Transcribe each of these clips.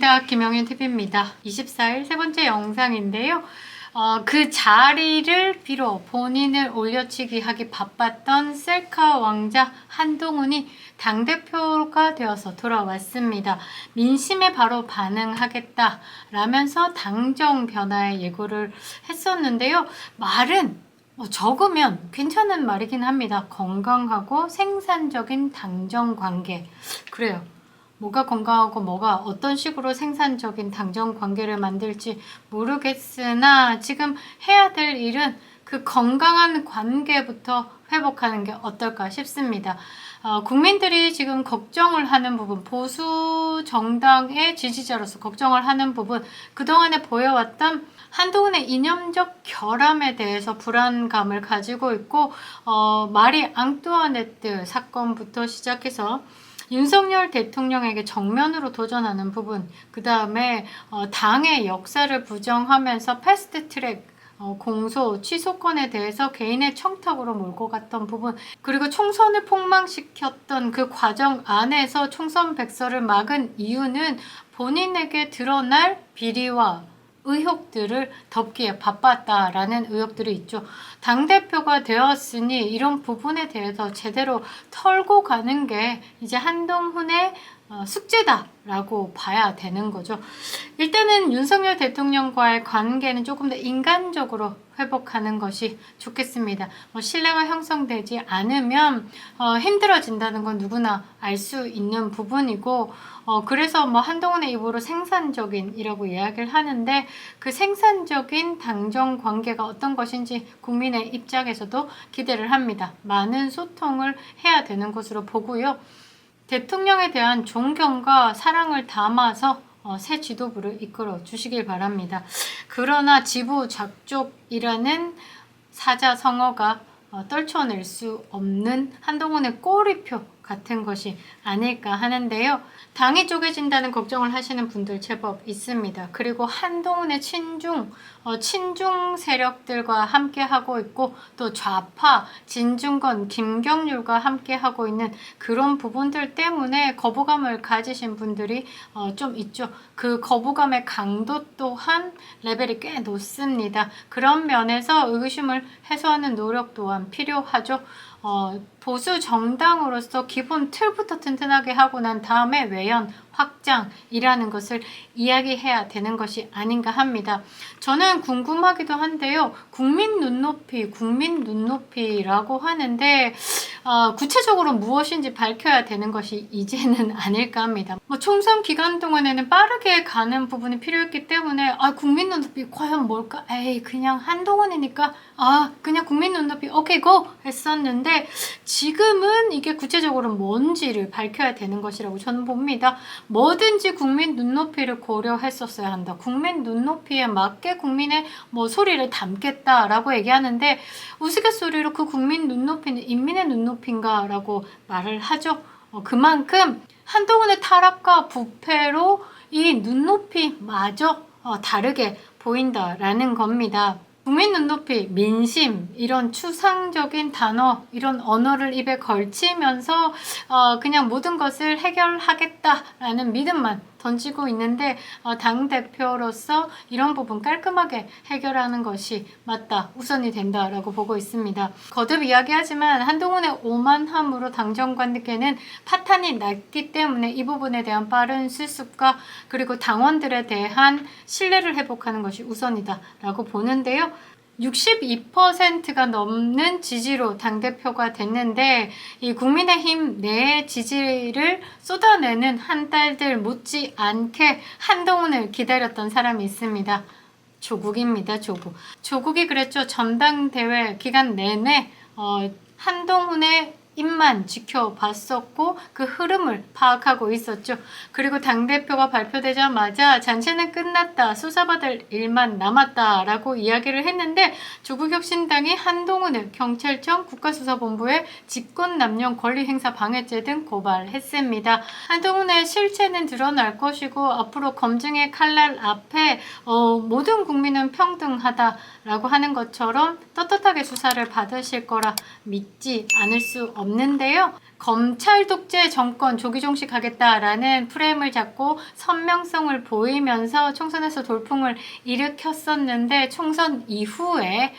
반갑습니다. 김영윤 TV입니다. 24일 세 번째 영상인데요. 그 자리를 빌어 본인을 올려치기 하기 바빴던 셀카 왕자 한동훈이 당대표가 되어서 돌아왔습니다. 민심에 바로 반응하겠다라면서 당정 변화의 예고를 했었는데요. 말은 적으면 괜찮은 말이긴 합니다. 건강하고 생산적인 당정 관계. 그래요. 뭐가 건강하고 뭐가 어떤 식으로 생산적인 당정 관계를 만들지 모르겠으나 지금 해야 될 일은 그 건강한 관계부터 회복하는 게 어떨까 싶습니다. 국민들이 지금 걱정을 하는 부분, 보수 정당의 지지자로서 걱정을 하는 부분, 그동안에 보여왔던 한동훈의 이념적 결함에 대해서 불안감을 가지고 있고, 마리 앙뚜아네트 사건부터 시작해서 윤석열 대통령에게 정면으로 도전하는 부분, 그 다음에 당의 역사를 부정하면서 패스트트랙 공소 취소권에 대해서 개인의 청탁으로 몰고 갔던 부분, 그리고 총선을 폭망시켰던 그 과정 안에서 총선 백서를 막은 이유는 본인에게 드러날 비리와 의혹들을 덮기에 바빴다라는 의혹들이 있죠. 당대표가 되었으니 이런 부분에 대해서 제대로 털고 가는 게 이제 한동훈의 숙제다라고 봐야 되는 거죠. 일단은 윤석열 대통령과의 관계는 조금 더 인간적으로 회복하는 것이 좋겠습니다. 신뢰가 형성되지 않으면 힘들어진다는 건 누구나 알 수 있는 부분이고, 그래서 한동훈의 입으로 생산적인이라고 이야기를 하는데, 그 생산적인 당정 관계가 어떤 것인지 국민의 입장에서도 기대를 합니다. 많은 소통을 해야 되는 것으로 보고요. 대통령에 대한 존경과 사랑을 담아서 새 지도부를 이끌어 주시길 바랍니다. 그러나 지부작족이라는 사자성어가 떨쳐낼 수 없는 한동훈의 꼬리표 같은 것이 아닐까 하는데요. 당이 쪼개진다는 걱정을 하시는 분들 제법 있습니다. 그리고 한동훈의 친중 세력들과 함께 하고 있고, 또 좌파 진중권 김경률과 함께 하고 있는 그런 부분들 때문에 거부감을 가지신 분들이 좀 있죠. 그 거부감의 강도 또한 레벨이 꽤 높습니다. 그런 면에서 의구심을 해소하는 노력 또한 필요하죠. 보수 정당으로서 기본 틀부터 튼튼하게 하고 난 다음에 외연 확장이라는 것을 이야기해야 되는 것이 아닌가 합니다. 저는 궁금하기도 한데요. 국민 눈높이라고 하는데 구체적으로 무엇인지 밝혀야 되는 것이 이제는 아닐까 합니다. 총선 기간 동안에는 빠르게 가는 부분이 필요했기 때문에 국민 눈높이 과연 뭘까? 그냥 한동훈이니까 그냥 국민 눈높이 오케이 고 했었는데, 지금은 이게 구체적으로 뭔지를 밝혀야 되는 것이라고 저는 봅니다. 뭐든지 국민 눈높이를 고려했었어야 한다. 국민 눈높이에 맞게 국민의 소리를 담겠다라고 얘기하는데, 우스갯소리로 그 국민 눈높이는 인민의 눈높이인가 라고 말을 하죠. 그만큼 한동훈의 타락과 부패로 이 눈높이마저 다르게 보인다라는 겁니다. 국민 눈높이, 민심, 이런 추상적인 단어, 이런 언어를 입에 걸치면서 그냥 모든 것을 해결하겠다라는 믿음만 던지고 있는데, 당대표로서 이런 부분 깔끔하게 해결하는 것이 맞다, 우선이 된다라고 보고 있습니다. 거듭 이야기하지만 한동훈의 오만함으로 당정 관계는 파탄이 났기 때문에 이 부분에 대한 빠른 수습과 그리고 당원들에 대한 신뢰를 회복하는 것이 우선이다라고 보는데요. 62%가 넘는 지지로 당대표가 됐는데, 이 국민의힘 내 지지를 쏟아내는 한 달들 못지 않게 한동훈을 기다렸던 사람이 있습니다. 조국입니다. 조국이 그랬죠. 전당대회 기간 내내 한동훈의 입만 지켜봤었고 그 흐름을 파악하고 있었죠. 그리고 당대표가 발표되자마자 잔치는 끝났다, 수사받을 일만 남았다라고 이야기를 했는데, 조국혁신당이 한동훈을 경찰청 국가수사본부에 직권남용 권리행사 방해죄 등 고발했습니다. 한동훈의 실체는 드러날 것이고, 앞으로 검증의 칼날 앞에 모든 국민은 평등하다라고 하는 것처럼 떳떳하게 수사를 받으실 거라 믿지 않을 수 없는데요. 검찰 독재 정권 조기종식 하겠다라는 프레임을 잡고 선명성을 보이면서 총선에서 돌풍을 일으켰었는데 총선 이후에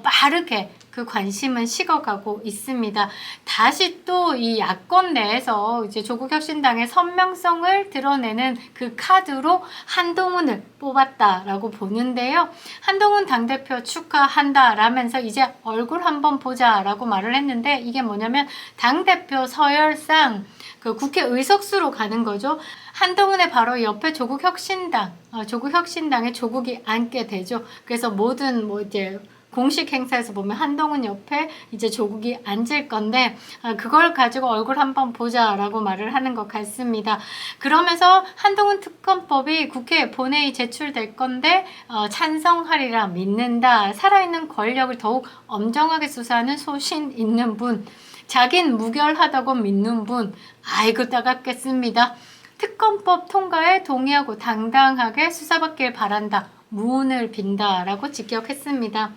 빠르게 그 관심은 식어가고 있습니다. 다시 또 이 야권 내에서 이제 조국혁신당의 선명성을 드러내는 그 카드로 한동훈을 뽑았다라고 보는데요. 한동훈 당대표 축하한다라면서 이제 얼굴 한번 보자라고 말을 했는데 이게 뭐냐면 당대표 서열상 그 국회 의석수로 가는 거죠. 한동훈의 바로 옆에 조국혁신당에 조국이 앉게 되죠. 그래서 모든 이제 공식 행사에서 보면 한동훈 옆에 이제 조국이 앉을 건데 그걸 가지고 얼굴 한번 보자라고 말을 하는 것 같습니다. 그러면서 한동훈 특검법이 국회 본회의 제출될 건데 찬성하리라 믿는다. 살아있는 권력을 더욱 엄정하게 수사하는 소신 있는 분, 자긴 무결하다고 믿는 분, 아이고 따갑겠습니다. 특검법 통과에 동의하고 당당하게 수사받길 바란다. 문을 빈다라고 직격했습니다.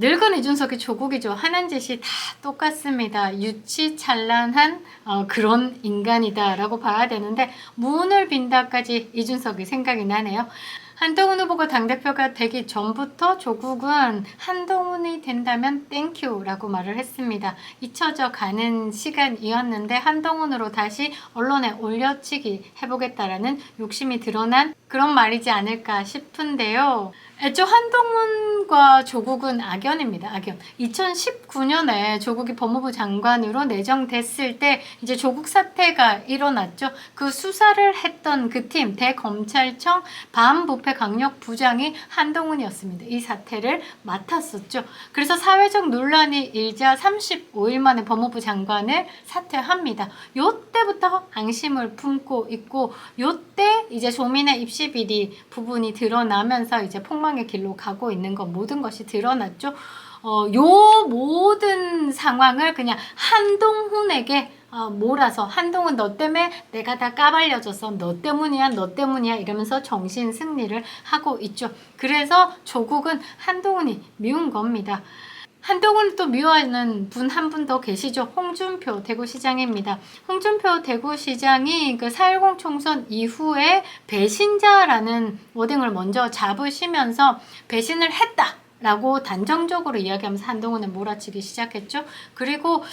늙은 이준석이 조국이죠. 하는 짓이 다 똑같습니다. 유치찬란한 그런 인간이다라고 봐야 되는데 문을 빈다까지 이준석이 생각이 나네요. 한동훈 후보가 당대표가 되기 전부터 조국은 한동훈이 된다면 땡큐라고 말을 했습니다. 잊혀져 가는 시간이었는데 한동훈으로 다시 언론에 올려치기 해보겠다라는 욕심이 드러난 그런 말이지 않을까 싶은데요. 애초 한동훈과 조국은 악연입니다. 악연. 2019년에 조국이 법무부 장관으로 내정됐을 때 이제 조국 사태가 일어났죠. 그 수사를 했던 그 팀, 대검찰청 반부패강력부장이 한동훈이었습니다. 이 사태를 맡았었죠. 그래서 사회적 논란이 일자 35일 만에 법무부 장관을 사퇴합니다. 요때부터 앙심을 품고 있고 요때 이제 조민의 입시 비리 부분이 드러나면서 이제 폭망의 길로 가고 있는 것 모든 것이 드러났죠. 요 모든 상황을 그냥 한동훈에게 몰아서 한동훈 너 때문에 내가 다 까발려졌어. 너 때문이야 이러면서 정신 승리를 하고 있죠. 그래서 조국은 한동훈이 미운 겁니다. 한동훈을 또 미워하는 분 한 분 더 계시죠. 홍준표 대구시장입니다. 홍준표 대구시장이 그 4.10 총선 이후에 배신자라는 워딩을 먼저 잡으시면서 배신을 했다. 라고 단정적으로 이야기하면서 한동훈을 몰아치기 시작했죠. 그리고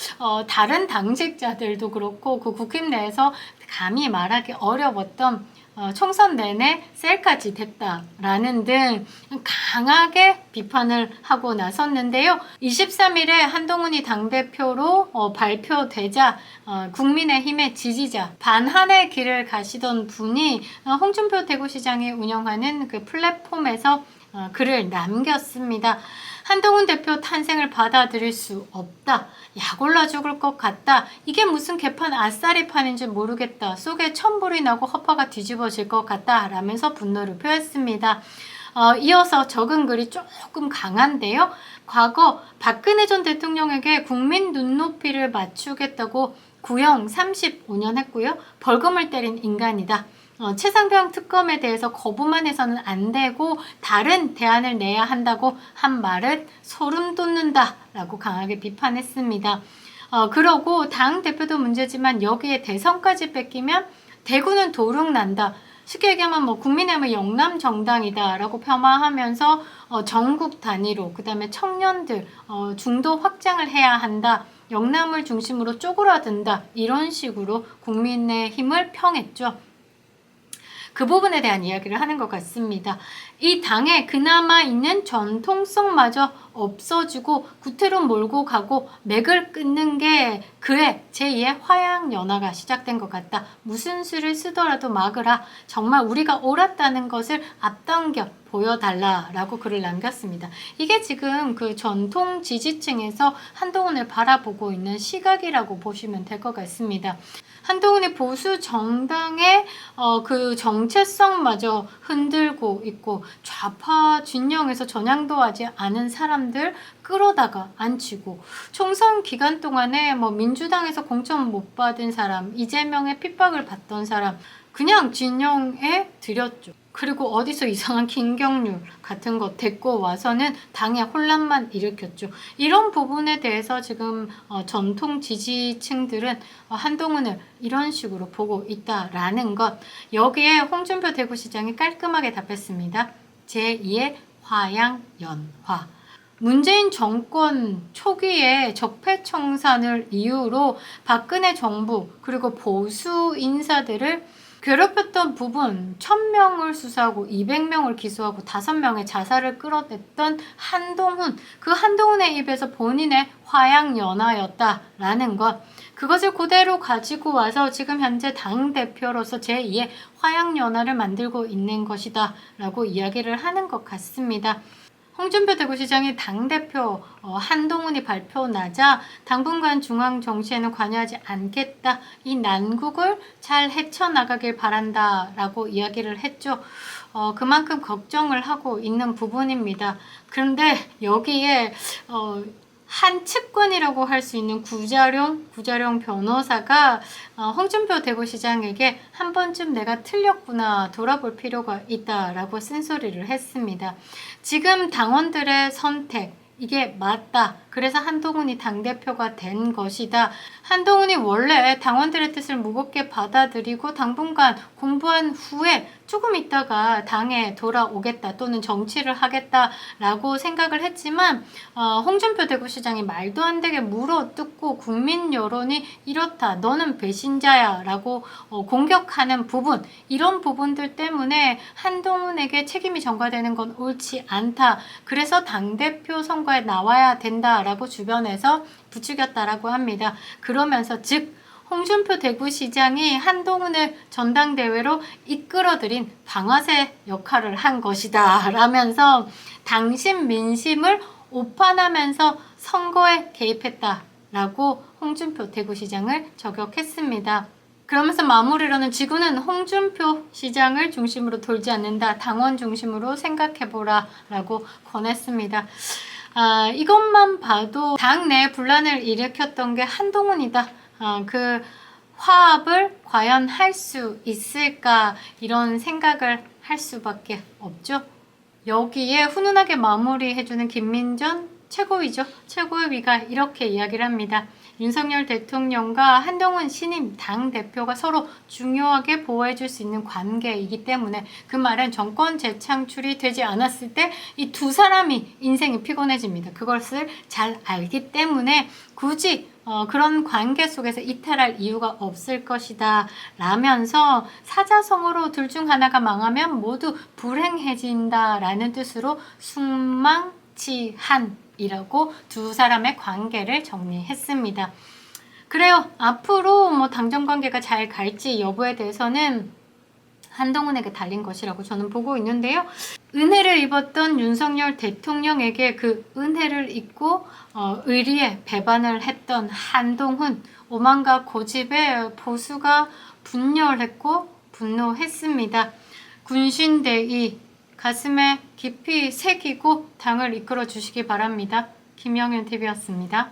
다른 당직자들도 그렇고 그 국힘 내에서 감히 말하기 어려웠던 총선 내내 셀까지 됐다라는 등 강하게 비판을 하고 나섰는데요. 23일에 한동훈이 당대표로 발표되자 국민의힘의 지지자 반환의 길을 가시던 분이 홍준표 대구시장이 운영하는 그 플랫폼에서 글을 남겼습니다. 한동훈 대표 탄생을 받아들일 수 없다. 약 올라 죽을 것 같다. 이게 무슨 개판 아싸리판인지 모르겠다. 속에 천불이 나고 허파가 뒤집어질 것 같다. 라면서 분노를 표했습니다. 이어서 적은 글이 조금 강한데요. 과거 박근혜 전 대통령에게 국민 눈높이를 맞추겠다고 구형 35년 했고요. 벌금을 때린 인간이다. 최상병 특검에 대해서 거부만 해서는 안 되고 다른 대안을 내야 한다고 한 말은 소름 돋는다 라고 강하게 비판했습니다. 그러고 당 대표도 문제지만 여기에 대선까지 뺏기면 대구는 도둑난다. 쉽게 얘기하면 국민의힘은 영남 정당이다 라고 폄하하면서 전국 단위로 그 다음에 청년들 중도 확장을 해야 한다. 영남을 중심으로 쪼그라든다. 이런 식으로 국민의힘을 평했죠. 그 부분에 대한 이야기를 하는 것 같습니다. 이 당에 그나마 있는 전통성마저 없어지고 구태로 몰고 가고 맥을 끊는 게 그의 제2의 화양연화가 시작된 것 같다. 무슨 수를 쓰더라도 막으라. 정말 우리가 옳았다는 것을 앞당겨 보여달라라고 글을 남겼습니다. 이게 지금 그 전통 지지층에서 한동훈을 바라보고 있는 시각이라고 보시면 될 것 같습니다. 한동훈이 보수 정당의 그 정체성마저 흔들고 있고 좌파 진영에서 전향도 하지 않은 사람들 끌어다가 앉히고 총선 기간 동안에 민주당에서 공천 못 받은 사람, 이재명의 핍박을 받던 사람 그냥 진영에 들였죠. 그리고 어디서 이상한 김경률 같은 거 데리고 와서는 당에 혼란만 일으켰죠. 이런 부분에 대해서 지금 전통 지지층들은 한동훈을 이런 식으로 보고 있다라는 것. 여기에 홍준표 대구시장이 깔끔하게 답했습니다. 제2의 화양연화. 문재인 정권 초기에 적폐청산을 이유로 박근혜 정부 그리고 보수 인사들을 괴롭혔던 부분 1000명을 수사하고 200명을 기소하고 5명의 자살을 끌어냈던 한동훈, 그 한동훈의 입에서 본인의 화양연화였다라는 것, 그것을 그대로 가지고 와서 지금 현재 당대표로서 제2의 화양연화를 만들고 있는 것이다 라고 이야기를 하는 것 같습니다. 홍준표 대구시장이 당대표 한동훈이 발표 나자 당분간 중앙 정치에는 관여하지 않겠다. 이 난국을 잘 헤쳐나가길 바란다 라고 이야기를 했죠. 그만큼 걱정을 하고 있는 부분입니다. 그런데 여기에 한 측근이라고 할 수 있는 구자룡 변호사가 홍준표 대구시장에게 한 번쯤 내가 틀렸구나 돌아볼 필요가 있다라고 쓴소리를 했습니다. 지금 당원들의 선택 이게 맞다. 그래서 한동훈이 당대표가 된 것이다. 한동훈이 원래 당원들의 뜻을 무겁게 받아들이고 당분간 공부한 후에 조금 있다가 당에 돌아오겠다 또는 정치를 하겠다라고 생각을 했지만 홍준표 대구시장이 말도 안 되게 물어뜯고 국민 여론이 이렇다. 너는 배신자야 라고 공격하는 부분, 이런 부분들 때문에 한동훈에게 책임이 전가되는 건 옳지 않다. 그래서 당대표 선거에 나와야 된다라고 주변에서 부추겼다라고 합니다. 그러면서 즉 홍준표 대구시장이 한동훈을 전당대회로 이끌어들인 방아쇠 역할을 한 것이다 라면서 당신 민심을 오판하면서 선거에 개입했다라고 홍준표 대구시장을 저격했습니다. 그러면서 마무리로는 지구는 홍준표 시장을 중심으로 돌지 않는다. 당원 중심으로 생각해보라 라고 권했습니다. 이것만 봐도 당내 분란을 일으켰던 게 한동훈이다. 그 화합을 과연 할 수 있을까 이런 생각을 할 수밖에 없죠. 여기에 훈훈하게 마무리해주는 김민전 최고위죠. 최고위가 이렇게 이야기를 합니다. 윤석열 대통령과 한동훈 신임 당대표가 서로 중요하게 보호해줄 수 있는 관계이기 때문에 그 말은 정권 재창출이 되지 않았을 때 이 두 사람이 인생이 피곤해집니다. 그것을 잘 알기 때문에 굳이 그런 관계 속에서 이탈할 이유가 없을 것이다 라면서 사자성어로 둘 중 하나가 망하면 모두 불행해진다 라는 뜻으로 숭망치한이라고 두 사람의 관계를 정리했습니다. 그래요. 앞으로 당정관계가 잘 갈지 여부에 대해서는 한동훈에게 달린 것이라고 저는 보고 있는데요. 은혜를 입었던 윤석열 대통령에게 그 은혜를 잊고 의리에 배반을 했던 한동훈, 오만과 고집에 보수가 분열했고 분노했습니다. 군신대의 가슴에 깊이 새기고 당을 이끌어 주시기 바랍니다. 김영윤 TV였습니다.